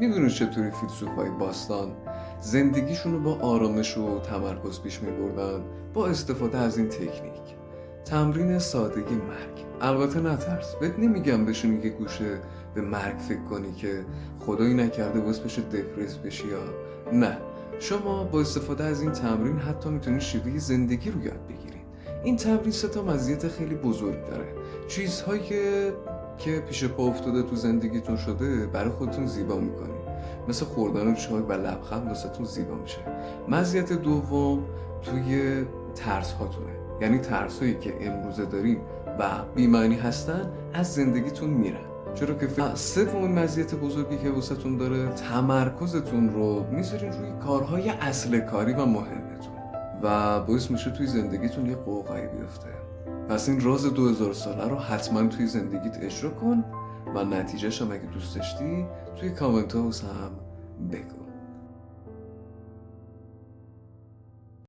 میدونی چطوری فیلسوفای باستان زندگیشون رو با آرامش و تمرکز پیش میبردن با استفاده از این تکنیک. تمرین سادگی مرگ. البته نترس، بهت نمیگم بشینی که گوشه به مرگ فکر کنی که خدایی نکرده باز بشه دپرس بشی یا نه. شما با استفاده از این تمرین حتی میتونی شیوه زندگی رو یاد بگیری. این تمرین 3 مزیت خیلی بزرگ داره. چیزهایی که پیش پا افتاده تو زندگیتون شده برای خودتون زیبا میکنی، مثل خوردن چای و لبخند واسهتون زیبا میشه. مزیت دوم توی ترس هاتونه، یعنی ترس هایی که امروزه دارین و بی‌معنی هستن از زندگیتون میرن. چرا که سومین مزیت بزرگی که واسهتون داره، تمرکزتون رو میذارین روی کارهای اصل کاری و مهمتون و باعث میشه توی زندگیتون یه قوقایی بیفته. پس این راز 2000 ساله رو حتما توی زندگیت اجرا کن و نتیجهش هم اگه دوست داشتی توی کامنت ها هم بگو.